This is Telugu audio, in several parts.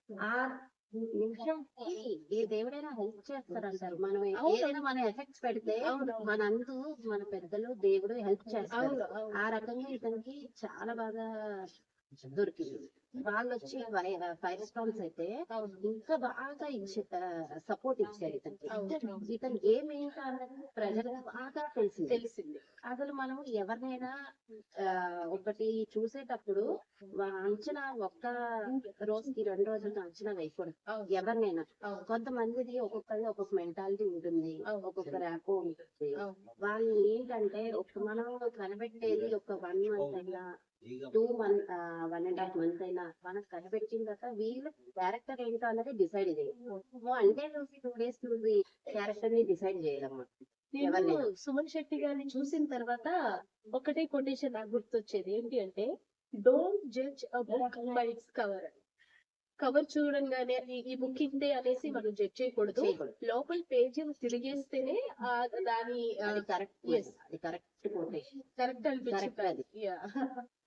ఆ నిమిషంకి ఏ దేవుడైనా హెల్ప్ చేస్తారంటారు. మనం అవును. ఏదైనా మన ఎఫెక్ట్స్ పెడితే అవునవును. మనందు మన పెద్దలు, దేవుడు హెల్ప్ చేస్తారు. అవును. అవును. ఆ రకంగా ఇతనికి చాలా బాగా దొరికింది. వాళ్ళొచ్చి ఫైర్ స్టోన్స్ అయితే అవును. ఇంకా బాగా సపోర్ట్ ఇచ్చారు ఇతనికి. అవును. ఇతను ఏం ఏంటో అన్నది ప్రజలకు బాగా తెలిసింది. తెలిసింది. అసలు మనం ఎవరినైనా ఒకటి చూసేటప్పుడు అంచనా ఒక్క రోజుకి 2 రోజులతో అంచనా వేయకూడదు. అవును. ఎవరినైనా. అవును. కొంతమందిది ఒక్కొక్కరిది ఒక్కొక్క మెంటాలిటీ ఉంటుంది. అవును. ఒక్కొక్క ర్యాపో ఉంటుంది. అవును. వాళ్ళు ఏంటంటే మనం కనిపెట్టేది ఒక 1 మంత్ అయినా, 2 మంత్ 1 ½ మంత్ అయినా మనం కనిపెట్టిన తర్వాత వీళ్ళు క్యారెక్టర్ ఏంటో అన్నది డిసైడ్ చేయాలి. వన్ డే చూసి 2 డేస్ చూసి క్యారెక్టర్ ని డిసైడ్ చేయలేము నేను ఎవరినైనా. సుమన్ శెట్టి గారిని చూసిన తర్వాత ఒకటే కొటేషన్ నాకు గుర్తొచ్చేది ఏంటి అంటే, don't judge a book by its cover. Cover చూడంగానే ఈ బుక్ ఇంతే అనేసి మనం జడ్జ్ చేయకూడదు. చేయకూడదు. లోపల పేజీలు తిరిగేస్తేనే దాని అది కరెక్ట్. ఎస్ అది కరెక్ట్ కొటేషన్. కరెక్ట్ అనిపించింది. కరెక్ట్ అది.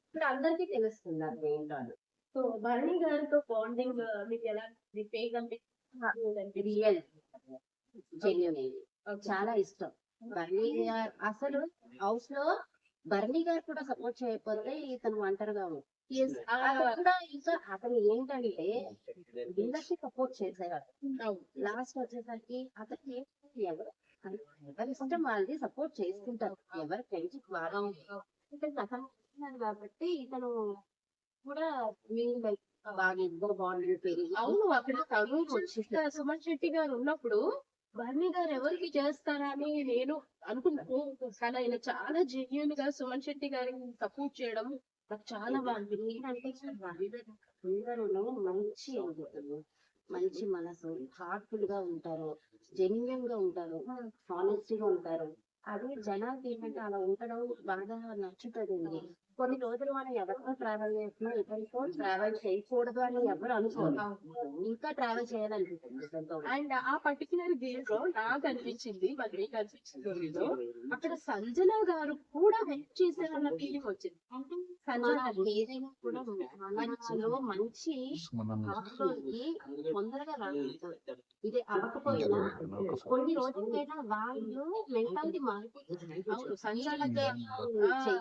ఇప్పుడు అందరికీ తెలుస్తుంది అది ఏంటో అని. సో భరణి గారితో బాండింగ్ మీకు ఎలా ఫేక్ అనిపించింది? రియల్ జెన్యున్ ఇది. Okay. చాలా ఇష్టం. బర్నీ గారు అసలు హౌస్ లో బర్నీ గారు కూడా సపోర్ట్ చేయకపోతే ఇతను ఒంటరిగా ఉంది. Yes. అతను కూడా ఇంకా అతను ఏంటంటే వీళ్ళకి సపోర్ట్ చేసేవాడు. అవును. లాస్ట్ వచ్చేసరికి అతనికి ఎవరు ఎవరి ఇష్టం వాళ్ళది సపోర్ట్ చేసుకుంటారు. ఎవరి ఫ్రెండ్షిప్ బాగా ఉంటుంది. ఇతను అతను చేస్తున్నాడు కాబట్టి ఇతను కూడా వీళ్ళు బాగా ఇద్దరు బాండింగ్ పెరిగి అవును. అక్కడ వచ్చింది. సుమన్ శెట్టి గారు ఉన్నప్పుడు బర్నీ గారు ఎవరికి చేస్తారా అని నేను అనుకున్నాను. కానీ ఆయన చాలా జెన్యున్ గా సుమన్ శెట్టి గారికి సపోర్ట్ చేయడం నాకు చాలా బాగా ఏంటంటే అందరూ మంచి మంచి మనసు, హార్ట్ఫుల్ గా ఉంటారు, జెన్యున్ గా ఉంటారు, హానెస్ట్ గా ఉంటారు. అది జనాలకి ఏంటంటే అలా ఉండడం బాగా నచ్చుతుంది. కొన్ని రోజులు మనం ఎవరితో ట్రావెల్ చేసినా ఇతరులతో ట్రావెల్ చేయకూడదు అని ఎవరు అనుకోరు. ఇంకా ట్రావెల్ చేయాలనిపిస్తుంది ఇతనితో. అండ్ ఆ పర్టికులర్ గేమ్ లో నాకు అనిపించింది, మరి మీకు అనిపించిందో లేదో, అక్కడ సంజన గారు కూడా హెల్ప్ చేశారన్న ఫీలింగ్ వచ్చింది. సంజన మనకి ఏదైనా కూడా మనలో మంచి హాస్టల్కి తొందరగా రాదు. ఇది అవ్వకపోయినా కొన్ని రోజులకైనా వాళ్ళు మెంటాలిటీ మారిపోతుంది. అవును. సంజన వీళ్ళకే